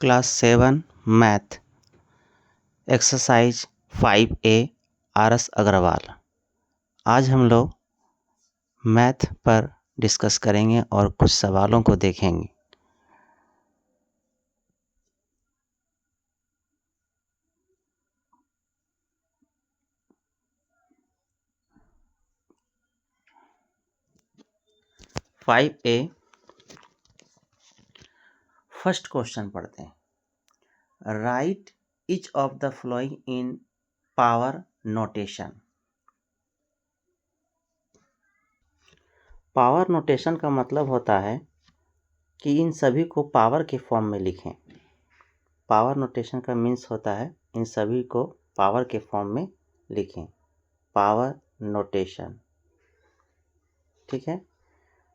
Class 7 math exercise 5A RS Agarwal. आज हम लोग मैथ पर डिस्कस करेंगे और कुछ सवालों को देखेंगे। फाइव ए फर्स्ट क्वेश्चन पढ़ते हैं। Right each of the following in power notation. Power notation का मतलब होता है कि इन सभी को पावर के फॉर्म में लिखें। पावर नोटेशन का मीन्स होता है इन सभी को पावर के फॉर्म में लिखें। पावर नोटेशन, ठीक है।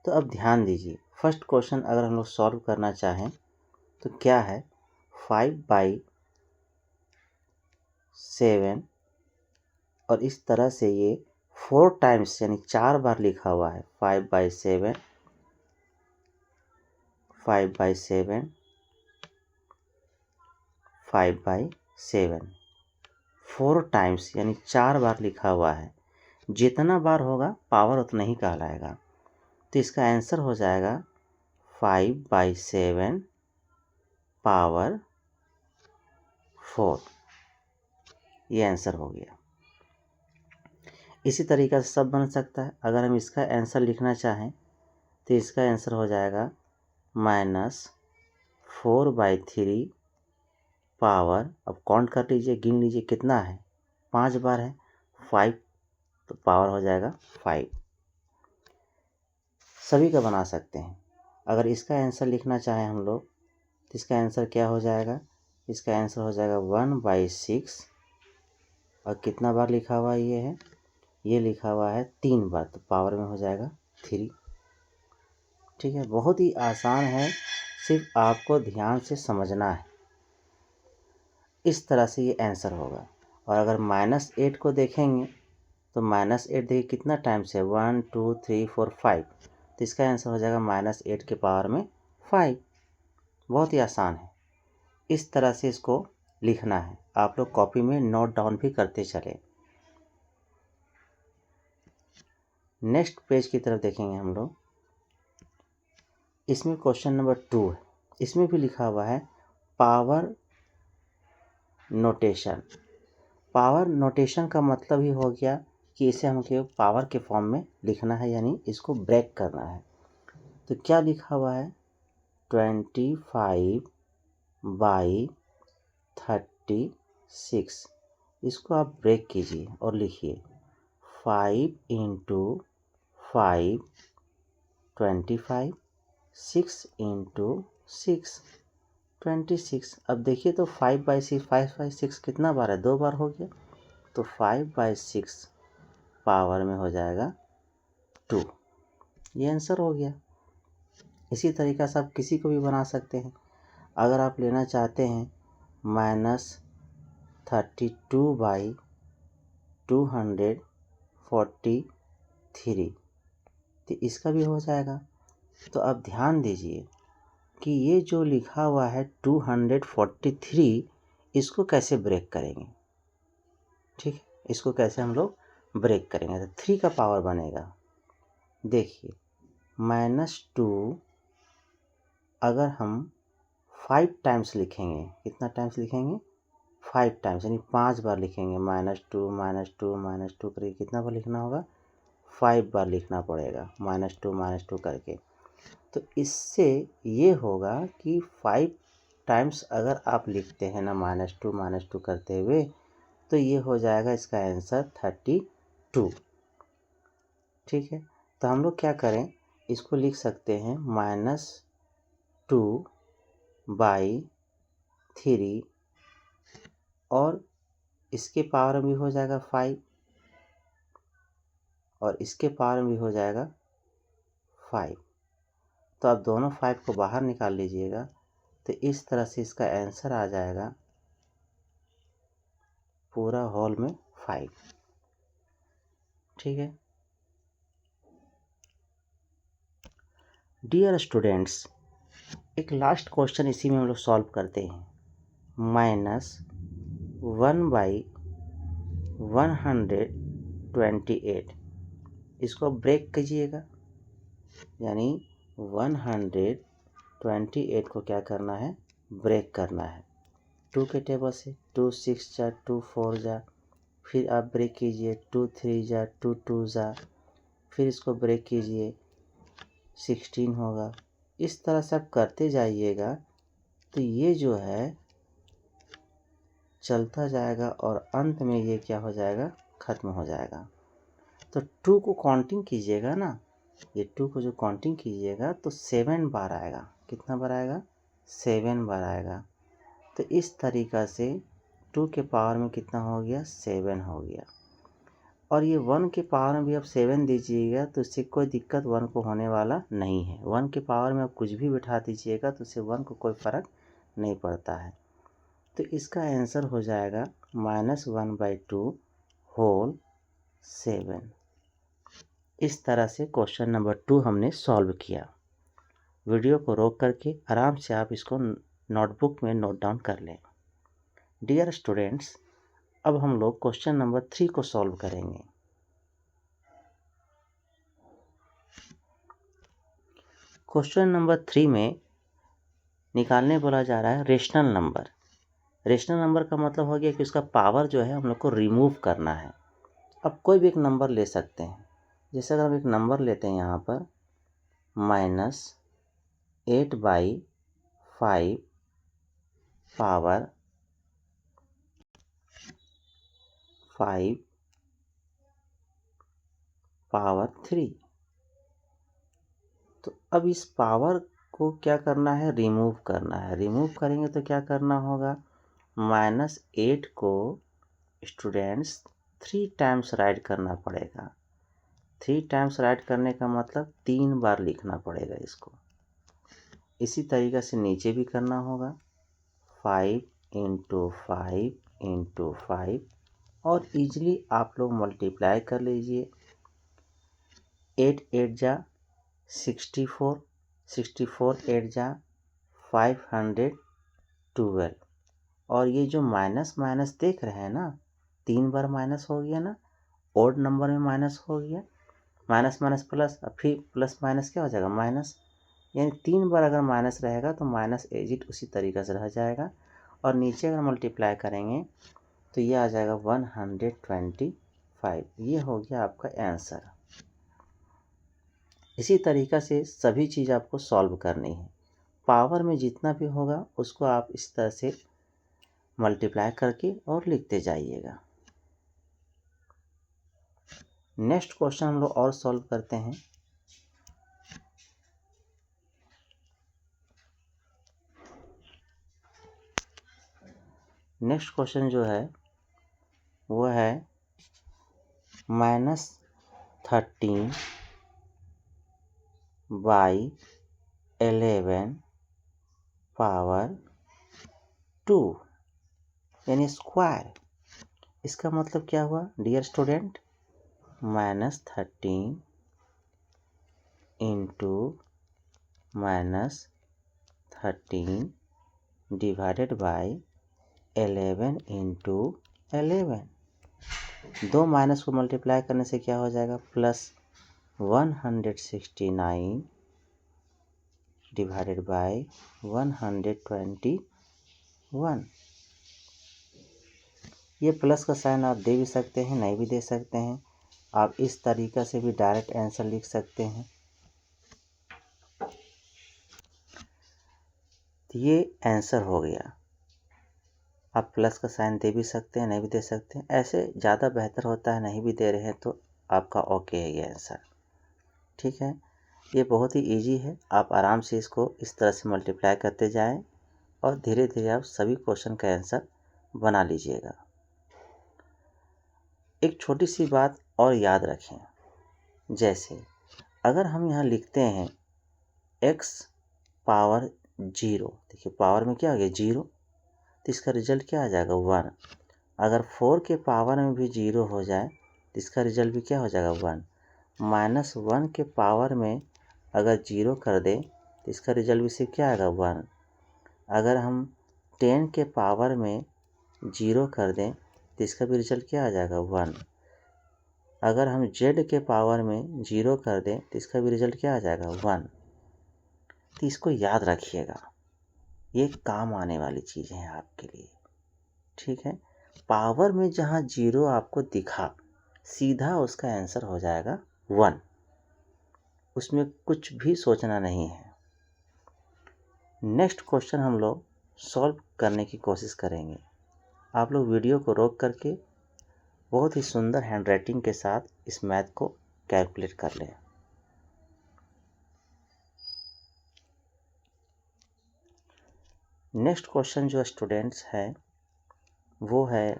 तो अब ध्यान दीजिए, फर्स्ट क्वेश्चन अगर हम लोग सॉल्व करना चाहें तो क्या है, 5/7 और इस तरह से ये 4 टाइम्स यानी 4 बार लिखा हुआ है। 5/7 5/7 5/7 4 टाइम्स यानी 4 बार लिखा हुआ है। जितना बार होगा पावर उतना ही कहलाएगा। तो इसका आंसर हो जाएगा 5/7 पावर 4। ये आंसर हो गया। इसी तरीक़ा से सब बन सकता है। अगर हम इसका आंसर लिखना चाहें तो इसका आंसर हो जाएगा -4/3 पावर, अब काउंट कर लीजिए, गिन लीजिए कितना है, 5 बार है, 5, तो पावर हो जाएगा 5। सभी का बना सकते हैं। अगर इसका आंसर लिखना चाहें हम लोग तो इसका आंसर क्या हो जाएगा, इसका आंसर हो जाएगा 1/6 और कितना बार लिखा हुआ ये है, ये लिखा हुआ है 3 बार, तो पावर में हो जाएगा 3। ठीक है, बहुत ही आसान है, सिर्फ आपको ध्यान से समझना है। इस तरह से ये आंसर होगा। और अगर -8 को देखेंगे तो -8 देखिए कितना टाइम्स है, 1 2 3 4 5, तो इसका आंसर हो जाएगा -8 के पावर में 5। बहुत ही आसान है। इस तरह से इसको लिखना है। आप लोग कॉपी में नोट डाउन भी करते चले। नेक्स्ट पेज की तरफ देखेंगे हम लोग। इसमें क्वेश्चन नंबर 2 है। इसमें भी लिखा हुआ है पावर नोटेशन। पावर नोटेशन का मतलब ही हो गया कि इसे हमको पावर के फॉर्म में लिखना है, यानी इसको ब्रेक करना है। तो क्या लिखा हुआ है, 25/36। इसको आप ब्रेक कीजिए और लिखिए 5 × 5 25, 6 × 6 26। अब देखिए तो 5/6 कितना बार है, 2 बार हो गया, तो 5/6 पावर में हो जाएगा 2। ये आंसर हो गया। इसी तरीक़ा से आप किसी को भी बना सकते हैं। अगर आप लेना चाहते हैं -32/243, तो इसका भी हो जाएगा। तो अब ध्यान दीजिए कि ये जो लिखा हुआ है 243, इसको कैसे ब्रेक करेंगे। ठीक है, इसको कैसे हम लोग ब्रेक करेंगे, तो 3 का पावर बनेगा। देखिए -2 अगर हम 5 टाइम्स लिखेंगे, कितना टाइम्स लिखेंगे, 5 टाइम्स यानी 5 बार लिखेंगे। -2 -2 -2 करके कितना बार लिखना होगा, 5 बार लिखना पड़ेगा, -2 -2 करके। तो इससे ये होगा कि 5 टाइम्स अगर आप लिखते हैं ना -2 -2 करते हुए, तो ये हो जाएगा इसका आंसर 32। ठीक है, तो हम लोग क्या करें, इसको लिख सकते हैं -2/3 और इसके पावर में भी हो जाएगा 5 और इसके पावर में भी हो जाएगा 5। तो आप दोनों 5 को बाहर निकाल लीजिएगा, तो इस तरह से इसका आंसर आ जाएगा पूरा होल में 5। ठीक है, डियर स्टूडेंट्स, एक लास्ट क्वेश्चन इसी में हम लोग सॉल्व करते हैं। -1/128 इसको ब्रेक कीजिएगा, यानी 128 को क्या करना है, ब्रेक करना है। 2 के टेबल से 2 6 जा, 2 4 जा, फिर आप ब्रेक कीजिए 2 3 जा, 2 2 जा, फिर इसको ब्रेक कीजिए 16 होगा। इस तरह से आप करते जाइएगा तो ये जो है चलता जाएगा और अंत में ये क्या हो जाएगा, ख़त्म हो जाएगा। तो 2 को काउंटिंग कीजिएगा ना, ये 2 को जो काउंटिंग कीजिएगा तो 7 बार आएगा। कितना बार आएगा, 7 बार आएगा। तो इस तरीक़ा से 2 के पावर में कितना हो गया, 7 हो गया। और ये 1 के पावर में भी आप 7 दीजिएगा तो इससे कोई दिक्कत 1 को होने वाला नहीं है। 1 के पावर में आप कुछ भी बिठा दीजिएगा तो इससे 1 को कोई फ़र्क नहीं पड़ता है। तो इसका आंसर हो जाएगा -1/2 होल 7। इस तरह से क्वेश्चन नंबर 2 हमने सॉल्व किया। वीडियो को रोक करके आराम से आप इसको नोटबुक में नोट डाउन कर लें। डियर स्टूडेंट्स, अब हम लोग क्वेश्चन नंबर 3 को सॉल्व करेंगे। क्वेश्चन नंबर 3 में निकालने बोला जा रहा है रेशनल नंबर। रेशनल नंबर का मतलब हो गया कि उसका पावर जो है हम लोग को रिमूव करना है। अब कोई भी एक नंबर ले सकते हैं। जैसे अगर हम एक नंबर लेते हैं यहाँ पर -8/5 पावर 5 पावर 3। तो अब इस पावर को क्या करना है, रिमूव करना है। रिमूव करेंगे तो क्या करना होगा, -8 को स्टूडेंट्स 3 टाइम्स राइट करना पड़ेगा। 3 टाइम्स राइट करने का मतलब 3 बार लिखना पड़ेगा इसको। इसी तरीक़े से नीचे भी करना होगा 5 × 5 × 5 और ईजिली आप लोग मल्टीप्लाई कर लीजिए। 8 8 जा 64, 64 8 जा 512। और ये जो माइनस माइनस देख रहे हैं ना, 3 बार माइनस हो गया ना, ओड नंबर में माइनस हो गया, माइनस माइनस प्लस, अब फिर प्लस माइनस क्या हो जाएगा, माइनस। यानी 3 बार अगर माइनस रहेगा तो माइनस एजिट उसी तरीक़े से रह जाएगा। और नीचे अगर मल्टीप्लाई करेंगे तो ये आ जाएगा 125। ये हो गया आपका आंसर। इसी तरीक़ा से सभी चीज़ आपको सॉल्व करनी है। पावर में जितना भी होगा उसको आप इस तरह से मल्टीप्लाई करके और लिखते जाइएगा। नेक्स्ट क्वेश्चन हम लोग और सॉल्व करते हैं। नेक्स्ट क्वेश्चन जो है वो है -13/11 पावर 2 यानी स्क्वायर। इसका मतलब क्या हुआ dear student, -13 × -13 divided by 11 × 11। 2 minus को मल्टीप्लाई करने से क्या हो जाएगा, +169 डिवाइडेड बाय 121। ये प्लस का साइन आप दे भी सकते हैं, नहीं भी दे सकते हैं। आप इस तरीक़ा से भी डायरेक्ट आंसर लिख सकते हैं। तो ये आंसर हो गया। आप प्लस का साइन दे भी सकते हैं, नहीं भी दे सकते हैं। ऐसे ज़्यादा बेहतर होता है, नहीं भी दे रहे हैं तो आपका ओके है ये आंसर। ठीक है, ये बहुत ही इजी है। आप आराम से इसको इस तरह से मल्टीप्लाई करते जाएं और धीरे धीरे आप सभी क्वेश्चन का आंसर बना लीजिएगा। एक छोटी सी बात और याद रखें, जैसे अगर हम यहाँ लिखते हैं x पावर 0, देखिए पावर में क्या हो गया 0, तो इसका रिजल्ट क्या आ जाएगा 1। अगर 4 के पावर में भी 0 हो जाए तो इसका रिजल्ट भी क्या हो जाएगा 1। -1 के पावर में अगर 0 कर दें तो इसका रिजल्ट भी सिर्फ क्या आएगा 1। अगर हम 10 के पावर में 0 कर दें तो इसका भी रिजल्ट क्या आ जाएगा 1। अगर हम z के पावर में 0 कर दें तो इसका भी रिजल्ट क्या आ जाएगा 1। तो इसको याद रखिएगा, ये काम आने वाली चीज़ें हैं आपके लिए, ठीक है। पावर में जहाँ 0 आपको दिखा, सीधा उसका आंसर हो जाएगा 1, उसमें कुछ भी सोचना नहीं है। नेक्स्ट क्वेश्चन हम लोग सॉल्व करने की कोशिश करेंगे। आप लोग वीडियो को रोक करके बहुत ही सुंदर हैंडराइटिंग के साथ इस मैथ को कैलकुलेट कर लें। नेक्स्ट क्वेश्चन जो स्टूडेंट्स है वो है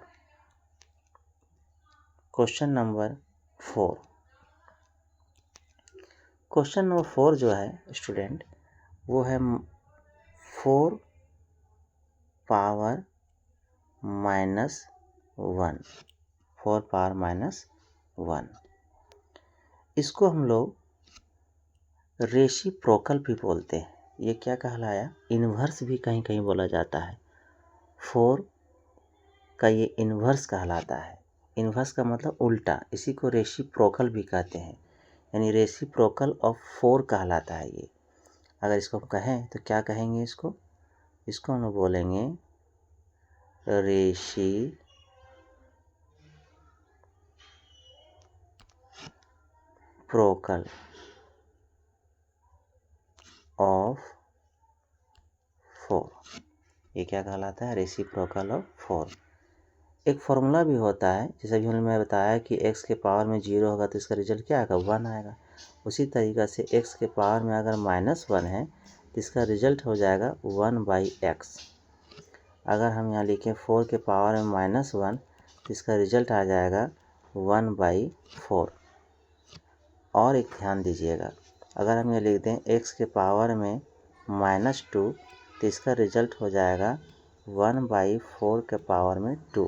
क्वेश्चन नंबर 4। क्वेश्चन नंबर 4 जो है स्टूडेंट वो है 4 पावर माइनस 1, 4 पावर माइनस 1। इसको हम लोग रेसिप्रोकल भी बोलते हैं। ये क्या कहलाया, इन्वर्स भी कहीं कहीं बोला जाता है। 4 का ये इन्वर्स कहलाता है। इन्वर्स का मतलब उल्टा, इसी को रेसिप्रोकल भी कहते हैं, यानी रेसिप्रोकल ऑफ 4 कहलाता है ये। अगर इसको हम कहें तो क्या कहेंगे, इसको हम लोग बोलेंगे रेसिप्रोकल ऑफ 4। ये क्या कहलाता है, रेसिप्रोकल ऑफ 4। एक फॉर्मूला भी होता है, जैसे अभी मैं बताया कि x के पावर में 0 होगा तो इसका रिजल्ट क्या आएगा 1 आएगा। उसी तरीक़ा से x के पावर में अगर -1 है तो इसका रिजल्ट हो जाएगा 1/x। अगर हम यहाँ लिखें 4 के पावर में -1 तो इसका रिजल्ट आ जाएगा 1/4। और एक ध्यान दीजिएगा, अगर हम ये लिख दें x के पावर में -2 तो इसका रिजल्ट हो जाएगा 1/4 के पावर में 2,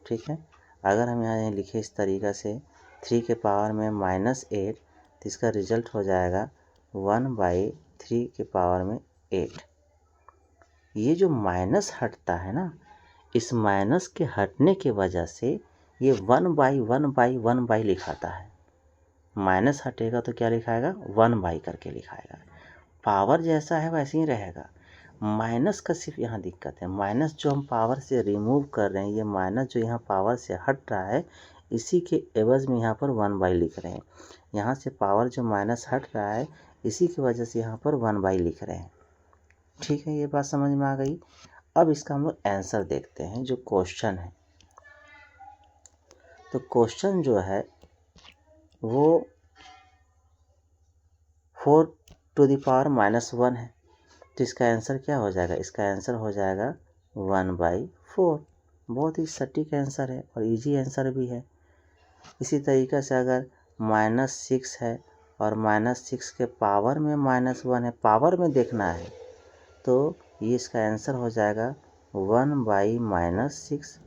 ठीक है। अगर हम यहाँ लिखें इस तरीक़ा से 3 के पावर में -8 तो इसका रिजल्ट हो जाएगा 1/3 के पावर में 8। ये जो माइनस हटता है ना, इस माइनस के हटने के वजह से ये 1/1/1 लिखाता है। माइनस हटेगा तो क्या लिखाएगा 1 करके लिखाएगा। पावर जैसा है वैसे ही रहेगा। माइनस का सिर्फ यहाँ दिक्कत है, माइनस जो हम पावर से रिमूव कर रहे हैं, ये माइनस जो यहाँ पावर से हट रहा है, इसी के एवज में यहाँ पर 1 लिख रहे हैं। यहाँ से पावर जो माइनस हट रहा है, इसी की वजह से यहाँ पर 1 लिख रहे हैं, ठीक है। ये बात समझ में आ गई। अब इसका हम लोग आंसर देखते हैं, जो क्वेश्चन है। तो क्वेश्चन जो है वो 4 टू द पावर -1 है, तो इसका आंसर क्या हो जाएगा, इसका आंसर हो जाएगा 1/4। बहुत ही सटीक आंसर है और इजी आंसर भी है। इसी तरीक़े से अगर -6 है और -6 के पावर में -1 है, पावर में देखना है, तो ये इसका आंसर हो जाएगा 1/-6।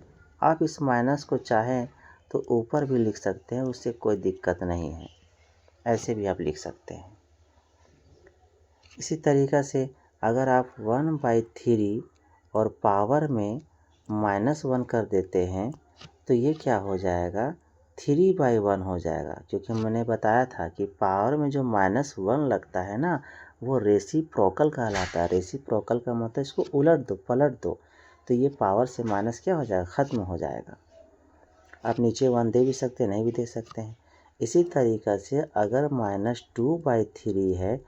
आप इस माइनस को चाहें तो ऊपर भी लिख सकते हैं, उससे कोई दिक्कत नहीं है, ऐसे भी आप लिख सकते हैं। इसी तरीक़ा से अगर आप 1/3 और पावर में -1 कर देते हैं तो ये क्या हो जाएगा 3/1 हो जाएगा, क्योंकि मैंने बताया था कि पावर में जो -1 लगता है ना, वो रेसिप्रोकल कहलाता है। रेसिप्रोकल का मतलब इसको उलट दो, पलट दो, तो ये पावर से माइनस क्या हो जाएगा, ख़त्म हो जाएगा। आप नीचे 1 दे भी सकते हैं, नहीं भी दे सकते हैं। इसी तरीक़ा से अगर -2/3 है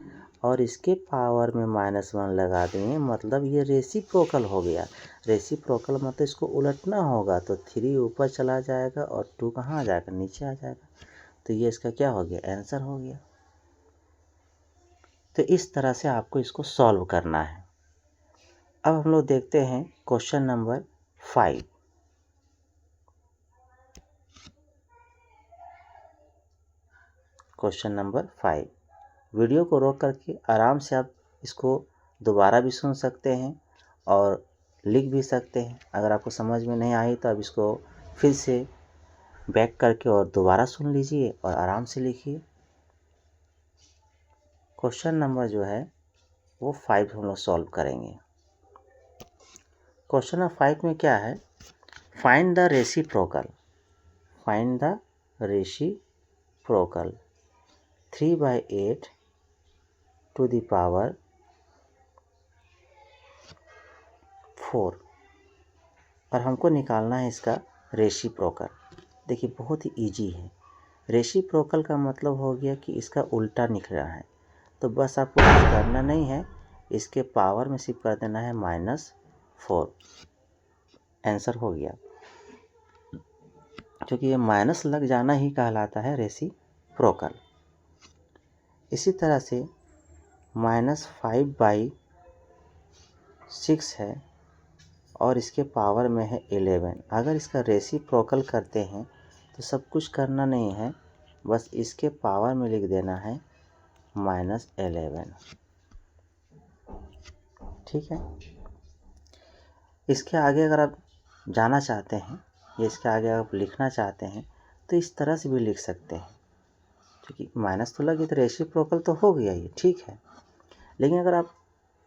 और इसके पावर में -1 लगा दें, मतलब ये रेसिप्रोकल हो गया। रेसिप्रोकल मतलब इसको उलटना होगा, तो 3 ऊपर चला जाएगा और 2 कहाँ आ जाएगा, नीचे आ जाएगा। तो ये इसका क्या हो गया, आंसर हो गया। तो इस तरह से आपको इसको सॉल्व करना है। अब हम लोग देखते हैं question number 5। Question number 5, video को रोक करके आराम से आप इसको दोबारा भी सुन सकते हैं और लिख भी सकते हैं। अगर आपको समझ में नहीं आई तो आप इसको फिर से बैक करके और दोबारा सुन लीजिए और आराम से लिखिए। क्वेश्चन नंबर जो है वो 5 हम लोग सॉल्व करेंगे। क्वेश्चन नंबर 5 में क्या है, find the reciprocal. Find the reciprocal 3/8 to the power 4 और हमको निकालना है इसका रेसिप्रोकल। देखिए बहुत ही इजी है। रेसिप्रोकल का मतलब हो गया कि इसका उल्टा निकल रहा है, तो बस आपको कुछ करना नहीं है, इसके पावर में सिर्फ कर देना है -4। आंसर हो गया, क्योंकि ये माइनस लग जाना ही कहलाता है रेसिप्रोकल। इसी तरह से -5/6 है और इसके पावर में है 11। अगर इसका रेसिप्रोकल करते हैं तो सब कुछ करना नहीं है, बस इसके पावर में लिख देना है -11। ठीक है। इसके आगे अगर आप जाना चाहते हैं या इसके आगे आप लिखना चाहते हैं तो इस तरह से भी लिख सकते हैं, क्योंकि माइनस तो लगी तो रेसिप्रोकल तो हो गया ये, ठीक है। लेकिन अगर आप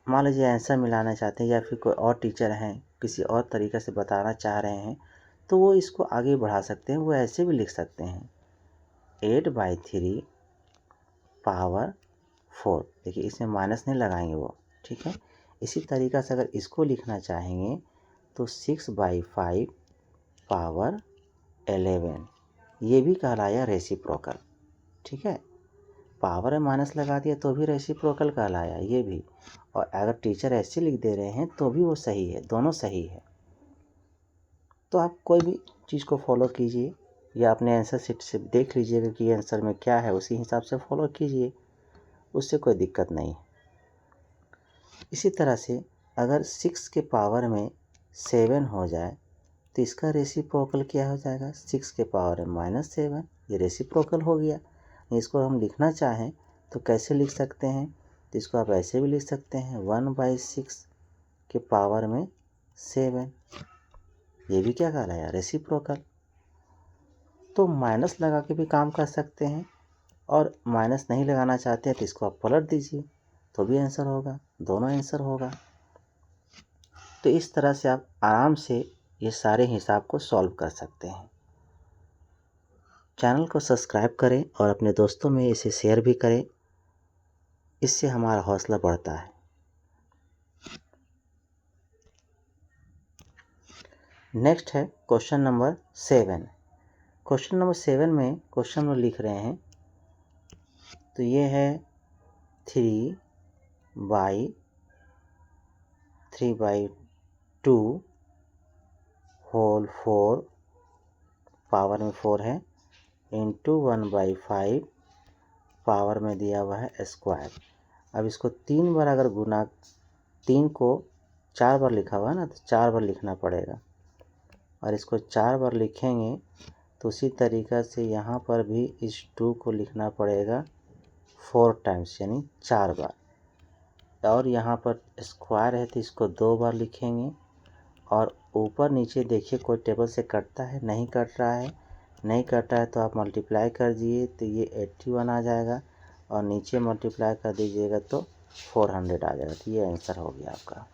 मान लीजिए आंसर मिलाना चाहते हैं या फिर कोई और टीचर हैं किसी और तरीके से बताना चाह रहे हैं तो वो इसको आगे बढ़ा सकते हैं, वो ऐसे भी लिख सकते हैं 8/3 पावर 4। देखिए इसमें माइनस नहीं लगाएंगे वो, ठीक है। इसी तरीक़ा से अगर इसको लिखना चाहेंगे तो 6/5 पावर 11, ये भी कहलाया रेसिप्रोकल, ठीक है। पावर में माइनस लगा दिया तो भी रेसिप्रोकल कहलाया ये भी, और अगर टीचर ऐसे लिख दे रहे हैं तो भी वो सही है, दोनों सही है। तो आप कोई भी चीज़ को फॉलो कीजिए या अपने आंसर शीट से देख लीजिएगा कि आंसर में क्या है, उसी हिसाब से फॉलो कीजिए, उससे कोई दिक्कत नहीं। इसी तरह से अगर 6 के पावर में 7 हो जाए तो इसका रेसिप्रोकल क्या हो जाएगा, 6 के पावर में -7, ये रेसिप्रोकल हो गया। इसको हम लिखना चाहें तो कैसे लिख सकते हैं, तो इसको आप ऐसे भी लिख सकते हैं 1/6 के पावर में 7, ये भी क्या कहलाया रेसिप्रोकल। तो माइनस लगा के भी काम कर सकते हैं, और माइनस नहीं लगाना चाहते हैं तो इसको आप पलट दीजिए तो भी आंसर होगा, दोनों आंसर होगा। तो इस तरह से आप आराम से ये सारे हिसाब को सॉल्व कर सकते हैं। चैनल को सब्सक्राइब करें और अपने दोस्तों में इसे शेयर भी करें, इससे हमारा हौसला बढ़ता है। नेक्स्ट है क्वेश्चन नंबर 7। क्वेश्चन नंबर 7 में क्वेश्चन में लिख रहे हैं, तो ये है 3/2 होल 4 पावर में 4 है इंटू 1/5 पावर में दिया हुआ है स्क्वायर। अब इसको 3 बार अगर गुना, 3 को 4 बार लिखा हुआ है ना, तो 4 बार लिखना पड़ेगा, और इसको 4 बार लिखेंगे तो उसी तरीक़ा से यहाँ पर भी इस 2 को लिखना पड़ेगा 4 टाइम्स, यानी 4 बार। और यहाँ पर स्क्वायर है तो इसको 2 बार लिखेंगे, और ऊपर नीचे देखिए कोई टेबल से कटता है, नहीं कट रहा है, नहीं कटा है तो आप मल्टीप्लाई कर दिए तो ये 81 आ जाएगा, और नीचे मल्टीप्लाई कर दीजिएगा तो 400 आ जाएगा। तो ये आंसर हो गया आपका।